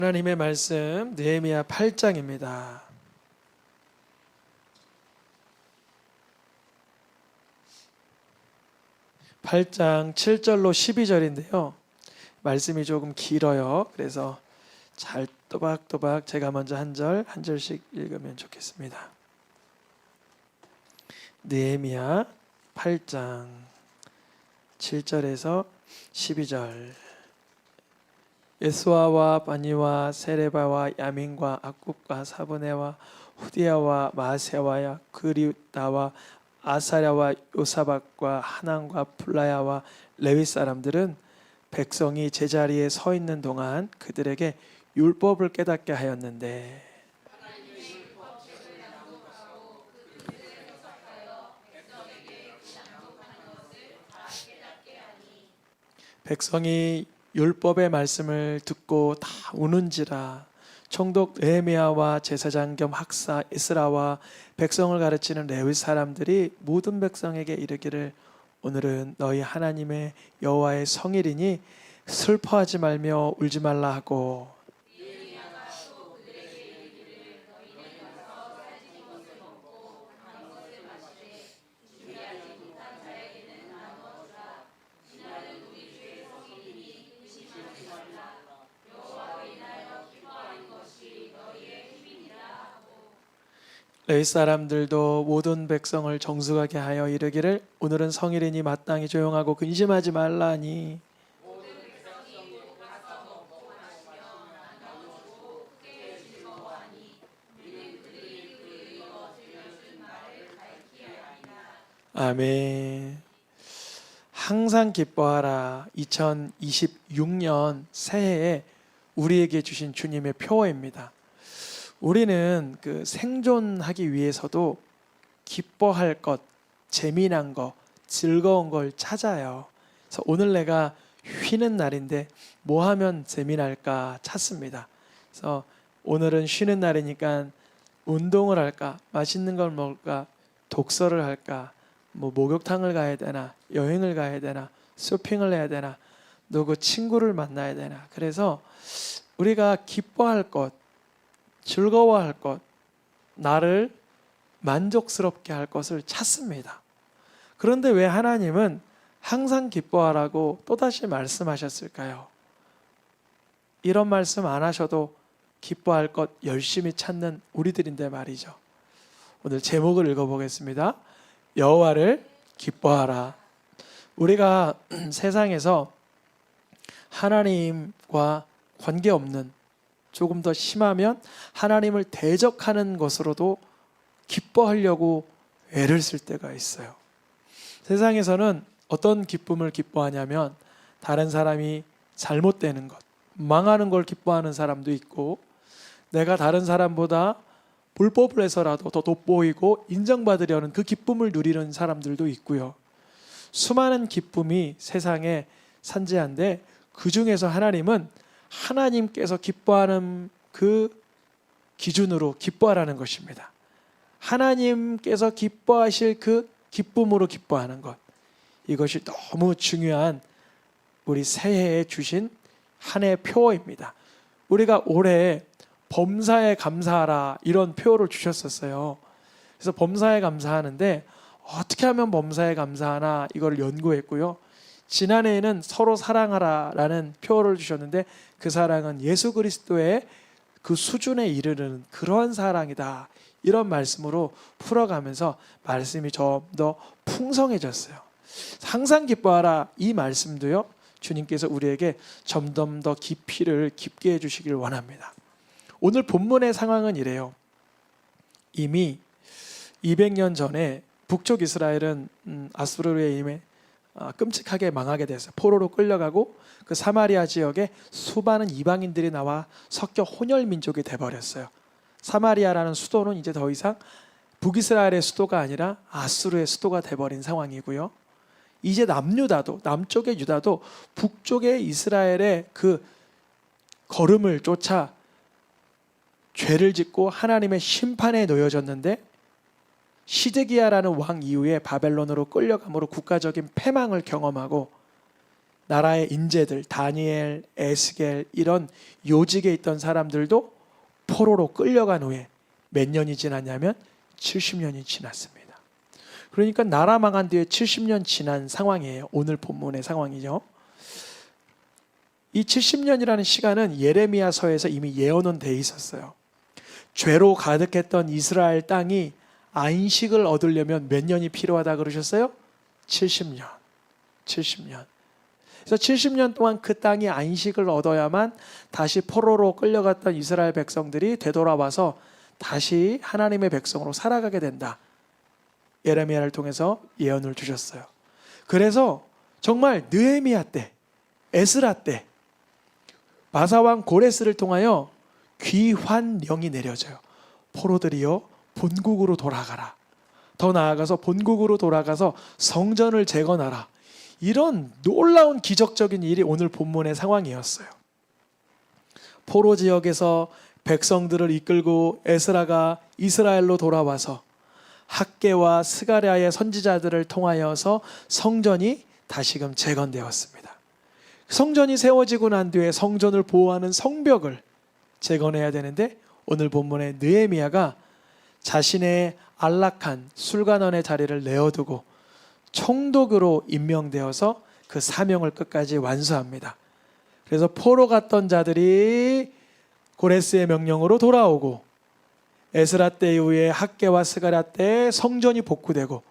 하나님의 말씀 느헤미야 8장입니다. 8장 7절로 12절인데요. 말씀이 조금 길어요. 그래서 잘 또박또박 제가 먼저 한 절씩 읽으면 좋겠습니다. 느헤미야 8장 7절에서 12절. 예수아와 바니와 세레바와 야민과 악굽과 사브네와 후디야와 마세와야 그리다와 아사랴와 요사박과 하난과 플라야와 레위 사람들은 백성이 제자리에 서 있는 동안 그들에게 율법을 깨닫게 하였는데 백성이 율법의 말씀을 듣고 다 우는지라. 총독 느헤미야와 제사장 겸 학사 에스라와 백성을 가르치는 레위 사람들이 모든 백성에게 이르기를 오늘은 너희 하나님의 여호와의 성일이니 슬퍼하지 말며 울지 말라 하고 레위 사람들도 모든 백성을 정숙하게 하여 이르기를 오늘은 성일이니 마땅히 조용하고 근심하지 말라니 아멘. 항상 기뻐하라. 2026년 새해에 우리에게 주신 주님의 표어입니다. 우리는 그 생존하기 위해서도 기뻐할 것, 재미난 것, 즐거운 걸 찾아요. 그래서 오늘 내가 쉬는 날인데 뭐 하면 재미날까 찾습니다. 그래서 오늘은 쉬는 날이니까 운동을 할까, 맛있는 걸 먹을까, 독서를 할까, 뭐 목욕탕을 가야 되나, 여행을 가야 되나, 쇼핑을 해야 되나, 누구 친구를 만나야 되나. 그래서 우리가 기뻐할 것, 즐거워할 것, 나를 만족스럽게 할 것을 찾습니다. 그런데 왜 하나님은 항상 기뻐하라고 또다시 말씀하셨을까요? 이런 말씀 안 하셔도 기뻐할 것 열심히 찾는 우리들인데 말이죠. 오늘 제목을 읽어보겠습니다. 여호와를 기뻐하라. 우리가 세상에서 하나님과 관계없는, 조금 더 심하면 하나님을 대적하는 것으로도 기뻐하려고 애를 쓸 때가 있어요. 세상에서는 어떤 기쁨을 기뻐하냐면 다른 사람이 잘못되는 것, 망하는 걸 기뻐하는 사람도 있고, 내가 다른 사람보다 불법을 해서라도 더 돋보이고 인정받으려는 그 기쁨을 누리는 사람들도 있고요. 수많은 기쁨이 세상에 산재한데 그 중에서 하나님은 하나님께서 기뻐하는 그 기준으로 기뻐하라는 것입니다. 하나님께서 기뻐하실 그 기쁨으로 기뻐하는 것, 이것이 너무 중요한 우리 새해에 주신 한 해의 표어입니다. 우리가 올해 범사에 감사하라 이런 표어를 주셨었어요. 그래서 범사에 감사하는데 어떻게 하면 범사에 감사하나 이걸 연구했고요. 지난해에는 서로 사랑하라라는 표어를 주셨는데 그 사랑은 예수 그리스도의 그 수준에 이르는 그러한 사랑이다. 이런 말씀으로 풀어가면서 말씀이 좀 더 풍성해졌어요. 항상 기뻐하라 이 말씀도요. 주님께서 우리에게 점점 더 깊이를 깊게 해주시길 원합니다. 오늘 본문의 상황은 이래요. 이미 200년 전에 북쪽 이스라엘은 아수르에 임해 끔찍하게 망하게 됐어요. 포로로 끌려가고 그 사마리아 지역에 수많은 이방인들이 나와 섞여 혼혈 민족이 돼버렸어요. 사마리아라는 수도는 이제 더 이상 북이스라엘의 수도가 아니라 아수르의 수도가 돼버린 상황이고요. 이제 남쪽의 유다도 북쪽의 이스라엘의 그 걸음을 쫓아 죄를 짓고 하나님의 심판에 놓여졌는데 시드기야라는 왕 이후에 바벨론으로 끌려감으로 국가적인 패망을 경험하고 나라의 인재들, 다니엘, 에스겔 이런 요직에 있던 사람들도 포로로 끌려간 후에 몇 년이 지났냐면 70년이 지났습니다. 그러니까 나라 망한 뒤에 70년 지난 상황이에요. 오늘 본문의 상황이죠. 이 70년이라는 시간은 예레미야서에서 이미 예언은 돼 있었어요. 죄로 가득했던 이스라엘 땅이 안식을 얻으려면 몇 년이 필요하다 그러셨어요? 70년. 70년. 그래서 70년 동안 그 땅이 안식을 얻어야만 다시 포로로 끌려갔던 이스라엘 백성들이 되돌아와서 다시 하나님의 백성으로 살아가게 된다. 예레미야를 통해서 예언을 주셨어요. 그래서 정말 느헤미야 때, 에스라 때 바사왕 고레스를 통하여 귀환령이 내려져요. 포로들이여 본국으로 돌아가라. 더 나아가서 본국으로 돌아가서 성전을 재건하라. 이런 놀라운 기적적인 일이 오늘 본문의 상황이었어요. 포로 지역에서 백성들을 이끌고 에스라가 이스라엘로 돌아와서 학개와 스가랴의 선지자들을 통하여서 성전이 다시금 재건되었습니다. 성전이 세워지고 난 뒤에 성전을 보호하는 성벽을 재건해야 되는데 오늘 본문의 느헤미야가 자신의 안락한 술관원의 자리를 내어두고 총독으로 임명되어서 그 사명을 끝까지 완수합니다. 그래서 포로 갔던 자들이 고레스의 명령으로 돌아오고 에스라 때 이후에 학개와 스가랴 때 성전이 복구되고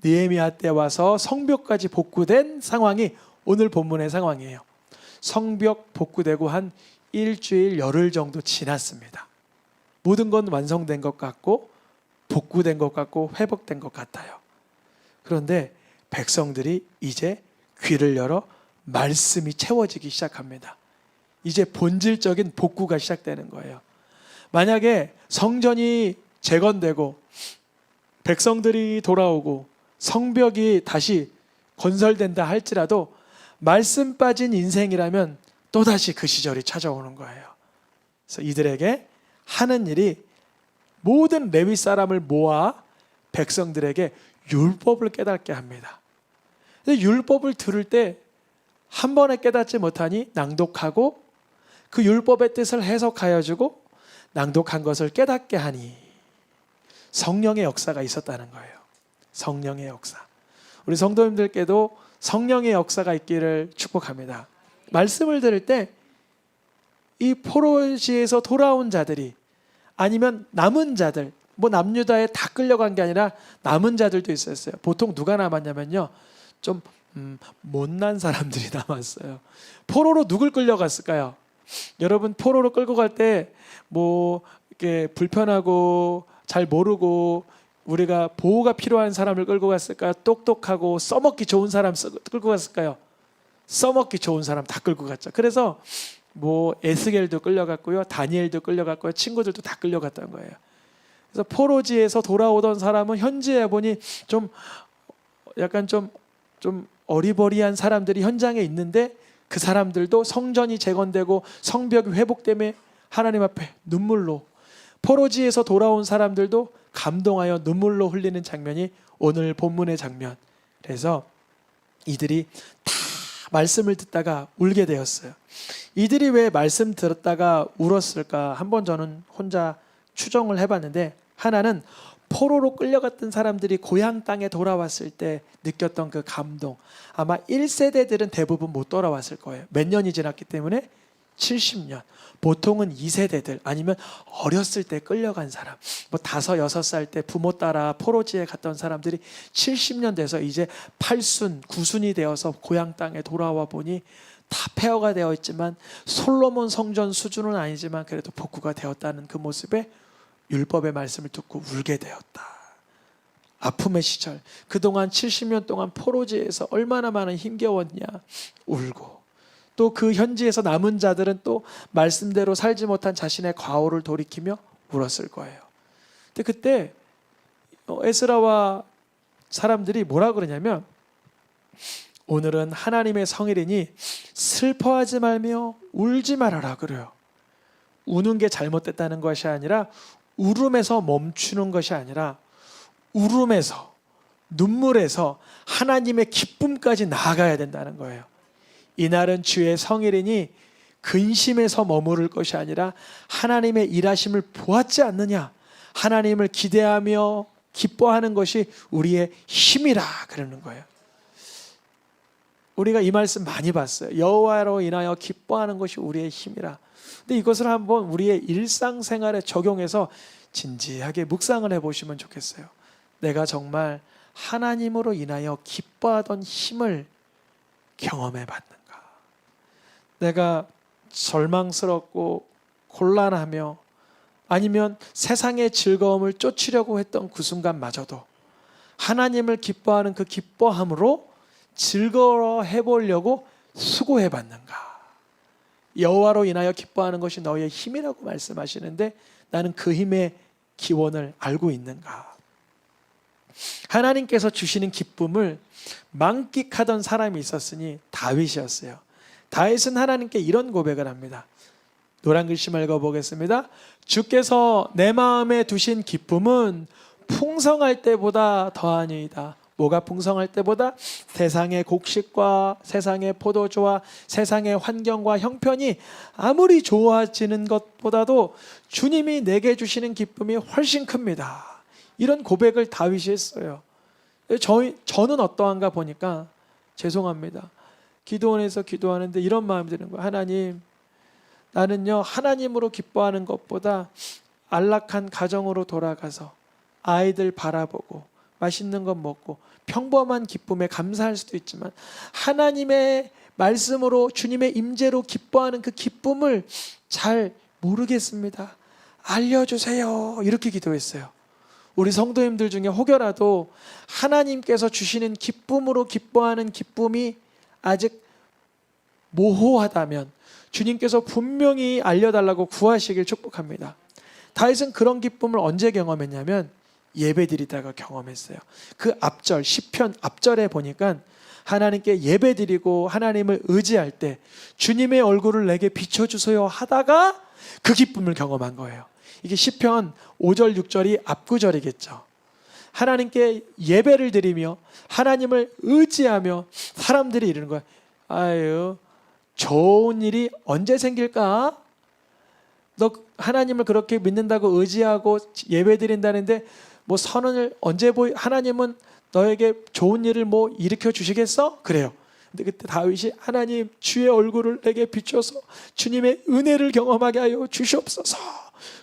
느헤미야 때 와서 성벽까지 복구된 상황이 오늘 본문의 상황이에요. 성벽 복구되고 한 일주일 열흘 정도 지났습니다. 모든 건 완성된 것 같고 복구된 것 같고 회복된 것 같아요. 그런데 백성들이 이제 귀를 열어 말씀이 채워지기 시작합니다. 이제 본질적인 복구가 시작되는 거예요. 만약에 성전이 재건되고 백성들이 돌아오고 성벽이 다시 건설된다 할지라도 말씀 빠진 인생이라면 또다시 그 시절이 찾아오는 거예요. 그래서 이들에게 하는 일이 모든 레위 사람을 모아 백성들에게 율법을 깨닫게 합니다. 근데 율법을 들을 때 한 번에 깨닫지 못하니 낭독하고 그 율법의 뜻을 해석하여 주고 낭독한 것을 깨닫게 하니 성령의 역사가 있었다는 거예요. 성령의 역사. 우리 성도님들께도 성령의 역사가 있기를 축복합니다. 말씀을 들을 때 이 포로시에서 돌아온 자들이 아니면 남은 자들, 뭐 남유다에 다 끌려간 게 아니라 남은 자들도 있었어요. 보통 누가 남았냐면요, 좀 못난 사람들이 남았어요. 포로로 누굴 끌려갔을까요? 여러분 포로로 끌고 갈 때 뭐 이렇게 불편하고 잘 모르고 우리가 보호가 필요한 사람을 끌고 갔을까요? 똑똑하고 써먹기 좋은 사람 끌고 갔을까요? 써먹기 좋은 사람 다 끌고 갔죠. 그래서 뭐 에스겔도 끌려갔고요, 다니엘도 끌려갔고요, 친구들도 다 끌려갔던 거예요. 그래서 포로지에서 돌아오던 사람은 현지에 보니 좀 약간 좀 어리버리한 사람들이 현장에 있는데 그 사람들도 성전이 재건되고 성벽이 회복되며 하나님 앞에 눈물로, 포로지에서 돌아온 사람들도 감동하여 눈물로 흘리는 장면이 오늘 본문의 장면. 그래서 이들이 다 말씀을 듣다가 울게 되었어요. 이들이 왜 말씀 들었다가 울었을까? 한번 저는 혼자 추정을 해봤는데, 하나는 포로로 끌려갔던 사람들이 고향 땅에 돌아왔을 때 느꼈던 그 감동. 아마 1세대들은 대부분 못 돌아왔을 거예요. 몇 년이 지났기 때문에 70년. 보통은 2세대들 아니면 어렸을 때 끌려간 사람, 뭐 5, 6살 때 부모 따라 포로지에 갔던 사람들이 70년 돼서 이제 8순, 9순이 되어서 고향 땅에 돌아와 보니 다 폐허가 되어 있지만 솔로몬 성전 수준은 아니지만 그래도 복구가 되었다는 그 모습에 율법의 말씀을 듣고 울게 되었다. 아픔의 시절, 그동안 70년 동안 포로지에서 얼마나 많은 힘겨웠냐 울고, 또 그 현지에서 남은 자들은 또 말씀대로 살지 못한 자신의 과오를 돌이키며 울었을 거예요. 근데 그때 에스라와 사람들이 뭐라 그러냐면, 오늘은 하나님의 성일이니 슬퍼하지 말며 울지 말아라 그래요. 우는 게 잘못됐다는 것이 아니라, 울음에서 멈추는 것이 아니라 울음에서, 눈물에서 하나님의 기쁨까지 나아가야 된다는 거예요. 이날은 주의 성일이니 근심에서 머무를 것이 아니라 하나님의 일하심을 보았지 않느냐. 하나님을 기대하며 기뻐하는 것이 우리의 힘이라 그러는 거예요. 우리가 이 말씀 많이 봤어요. 여호와로 인하여 기뻐하는 것이 우리의 힘이라. 근데 이것을 한번 우리의 일상생활에 적용해서 진지하게 묵상을 해보시면 좋겠어요. 내가 정말 하나님으로 인하여 기뻐하던 힘을 경험해 봤는가? 내가 절망스럽고 곤란하며 아니면 세상의 즐거움을 쫓으려고 했던 그 순간마저도 하나님을 기뻐하는 그 기뻐함으로 즐거워해 보려고 수고해 봤는가? 여호와로 인하여 기뻐하는 것이 너의 힘이라고 말씀하시는데 나는 그 힘의 기원을 알고 있는가? 하나님께서 주시는 기쁨을 만끽하던 사람이 있었으니 다윗이었어요. 다윗은 하나님께 이런 고백을 합니다. 노란 글씨만 읽어보겠습니다. 주께서 내 마음에 두신 기쁨은 풍성할 때보다 더하니이다. 뭐가 풍성할 때보다? 세상의 곡식과 세상의 포도주와 세상의 환경과 형편이 아무리 좋아지는 것보다도 주님이 내게 주시는 기쁨이 훨씬 큽니다. 이런 고백을 다윗이 했어요. 저는 어떠한가 보니까 죄송합니다. 기도원에서 기도하는데 이런 마음이 드는 거예요. 하나님, 나는요 하나님으로 기뻐하는 것보다 안락한 가정으로 돌아가서 아이들 바라보고 맛있는 것 먹고 평범한 기쁨에 감사할 수도 있지만 하나님의 말씀으로 주님의 임재로 기뻐하는 그 기쁨을 잘 모르겠습니다. 알려주세요. 이렇게 기도했어요. 우리 성도님들 중에 혹여라도 하나님께서 주시는 기쁨으로 기뻐하는 기쁨이 아직 모호하다면 주님께서 분명히 알려달라고 구하시길 축복합니다. 다윗은 그런 기쁨을 언제 경험했냐면 예배드리다가 경험했어요. 그 앞절 시편 앞절에 보니까 하나님께 예배드리고 하나님을 의지할 때 주님의 얼굴을 내게 비춰주세요 하다가 그 기쁨을 경험한 거예요. 이게 시편 5절 6절이 앞구절이겠죠. 하나님께 예배를 드리며 하나님을 의지하며 사람들이 이러는 거야. 아유, 좋은 일이 언제 생길까? 너 하나님을 그렇게 믿는다고 의지하고 예배 드린다는데 뭐 선언을 언제 하나님은 너에게 좋은 일을 뭐 일으켜 주시겠어? 그래요. 근데 그때 다윗이 하나님 주의 얼굴을 내게 비춰서 주님의 은혜를 경험하게 하여 주시옵소서.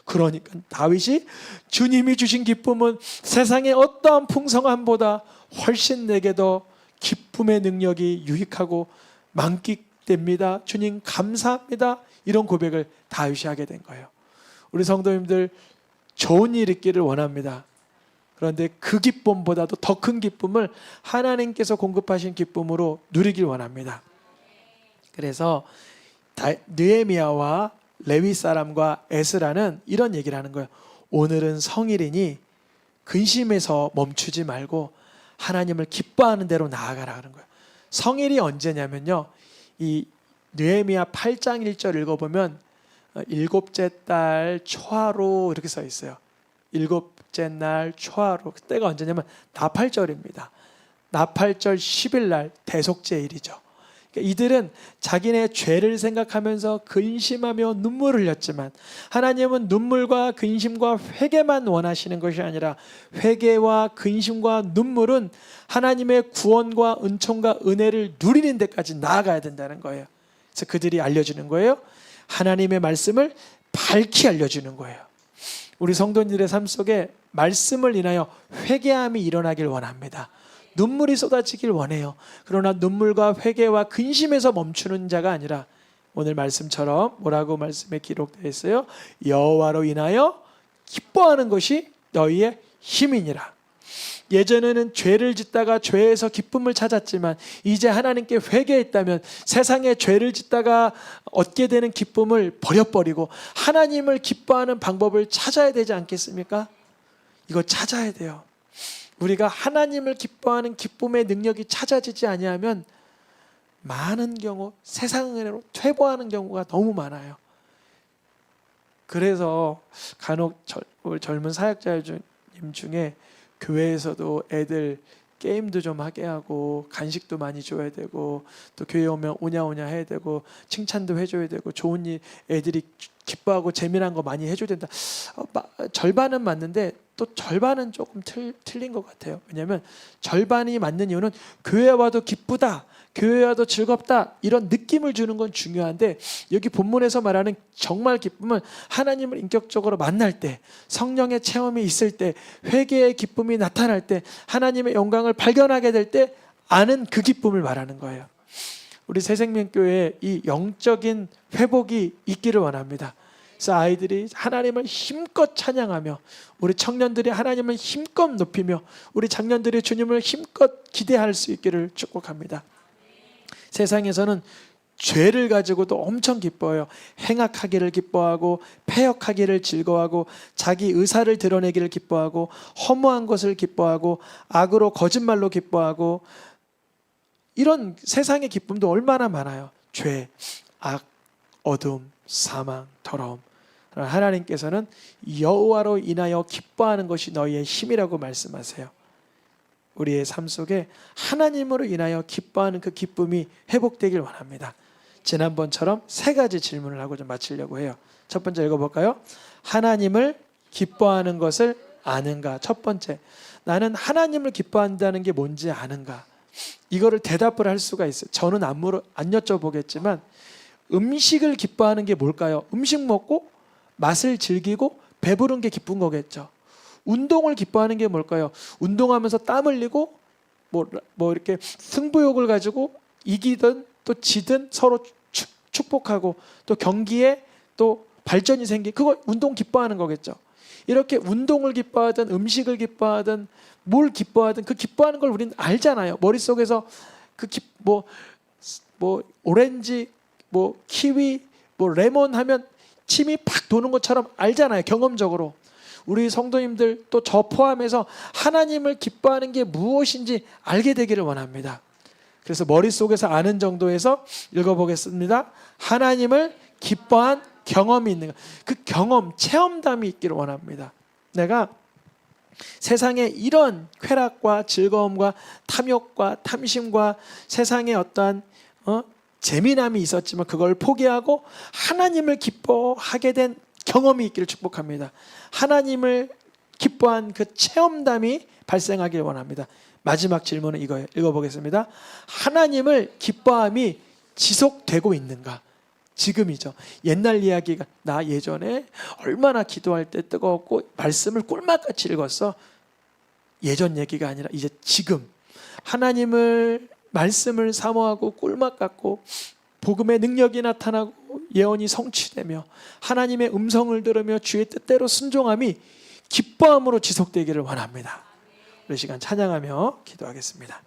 그러니까 다윗이 주님이 주신 기쁨은 세상의 어떠한 풍성함보다 훨씬 내게 더 기쁨의 능력이 유익하고 만끽됩니다. 주님 감사합니다. 이런 고백을 다윗이 하게 된 거예요. 우리 성도님들 좋은 일 있기를 원합니다. 그런데 그 기쁨보다도 더 큰 기쁨을 하나님께서 공급하신 기쁨으로 누리길 원합니다. 그래서 느헤미야와 레위 사람과 에스라는 이런 얘기를 하는 거예요. 오늘은 성일이니 근심에서 멈추지 말고 하나님을 기뻐하는 대로 나아가라 하는 거예요. 성일이 언제냐면요. 이 느헤미야 8장 1절 읽어보면 일곱째 달 초하루 이렇게 써 있어요. 일곱째 날 초하루. 그때가 언제냐면 나팔절입니다. 나팔절 10일 날 대속죄일이죠. 그러니까 이들은 자기네 죄를 생각하면서 근심하며 눈물을 흘렸지만 하나님은 눈물과 근심과 회개만 원하시는 것이 아니라 회개와 근심과 눈물은 하나님의 구원과 은총과 은혜를 누리는 데까지 나아가야 된다는 거예요. 그래서 그들이 알려주는 거예요. 하나님의 말씀을 밝히 알려주는 거예요. 우리 성도님들의 삶 속에 말씀을 인하여 회개함이 일어나길 원합니다. 눈물이 쏟아지길 원해요. 그러나 눈물과 회개와 근심에서 멈추는 자가 아니라 오늘 말씀처럼 뭐라고 말씀에 기록되어 있어요? 여호와로 인하여 기뻐하는 것이 너희의 힘이니라. 예전에는 죄를 짓다가 죄에서 기쁨을 찾았지만 이제 하나님께 회개했다면 세상에 죄를 짓다가 얻게 되는 기쁨을 버려버리고 하나님을 기뻐하는 방법을 찾아야 되지 않겠습니까? 이거 찾아야 돼요. 우리가 하나님을 기뻐하는 기쁨의 능력이 찾아지지 아니하면 많은 경우 세상으로 퇴보하는 경우가 너무 많아요. 그래서 간혹 젊은 사역자님 중에 교회에서도 애들 게임도 좀 하게 하고 간식도 많이 줘야 되고 또 교회 오면 오냐 해야 되고 칭찬도 해줘야 되고 좋은 일 애들이 기뻐하고 재미난 거 많이 해줘야 된다. 절반은 맞는데 또 절반은 조금 틀린 것 같아요. 왜냐하면 절반이 맞는 이유는 교회 와도 기쁘다, 교회 와도 즐겁다 이런 느낌을 주는 건 중요한데 여기 본문에서 말하는 정말 기쁨은 하나님을 인격적으로 만날 때, 성령의 체험이 있을 때, 회개의 기쁨이 나타날 때, 하나님의 영광을 발견하게 될 때 아는 그 기쁨을 말하는 거예요. 우리 새생명교회에 이 영적인 회복이 있기를 원합니다. 그래서 아이들이 하나님을 힘껏 찬양하며, 우리 청년들이 하나님을 힘껏 높이며, 우리 장년들이 주님을 힘껏 기대할 수 있기를 축복합니다. 세상에서는 죄를 가지고도 엄청 기뻐해요. 행악하기를 기뻐하고, 패역하기를 즐거워하고, 자기 의사를 드러내기를 기뻐하고, 허무한 것을 기뻐하고, 악으로 거짓말로 기뻐하고, 이런 세상의 기쁨도 얼마나 많아요. 죄, 악, 어둠, 사망, 더러움. 하나님께서는 여호와로 인하여 기뻐하는 것이 너희의 힘이라고 말씀하세요. 우리의 삶 속에 하나님으로 인하여 기뻐하는 그 기쁨이 회복되길 원합니다. 지난번처럼 세 가지 질문을 하고 좀 마치려고 해요. 첫 번째 읽어볼까요? 하나님을 기뻐하는 것을 아는가? 첫 번째, 나는 하나님을 기뻐한다는 게 뭔지 아는가? 이거를 대답을 할 수가 있어요. 저는 안 여쭤보겠지만 음식을 기뻐하는 게 뭘까요? 음식 먹고 맛을 즐기고 배부른 게 기쁜 거겠죠. 운동을 기뻐하는 게 뭘까요? 운동하면서 땀 흘리고 뭐 이렇게 승부욕을 가지고 이기든 또 지든 서로 축복하고 또 경기에 또 발전이 생기, 그거 운동 기뻐하는 거겠죠. 이렇게 운동을 기뻐하든 음식을 기뻐하든 뭘 기뻐하든 그 기뻐하는 걸 우리는 알잖아요. 머릿속에서 뭐 오렌지, 뭐 키위, 뭐 레몬 하면 침이 팍 도는 것처럼 알잖아요. 경험적으로. 우리 성도님들 또 저 포함해서 하나님을 기뻐하는 게 무엇인지 알게 되기를 원합니다. 그래서 머릿속에서 아는 정도에서 읽어보겠습니다. 하나님을 기뻐한 경험이 있는가? 그 경험, 체험담이 있기를 원합니다. 내가 세상에 이런 쾌락과 즐거움과 탐욕과 탐심과 세상에 어떠한 재미남이 있었지만 그걸 포기하고 하나님을 기뻐하게 된 경험이 있기를 축복합니다. 하나님을 기뻐한 그 체험담이 발생하길 원합니다. 마지막 질문은 이거예요. 읽어보겠습니다. 하나님을 기뻐함이 지속되고 있는가? 지금이죠. 옛날 이야기가, 나 예전에 얼마나 기도할 때 뜨거웠고 말씀을 꿀맛같이 읽었어. 예전 얘기가 아니라 이제 지금 하나님을 말씀을 사모하고 꿀맛 같고 복음의 능력이 나타나고 예언이 성취되며 하나님의 음성을 들으며 주의 뜻대로 순종함이 기뻐함으로 지속되기를 원합니다. 우리 시간 찬양하며 기도하겠습니다.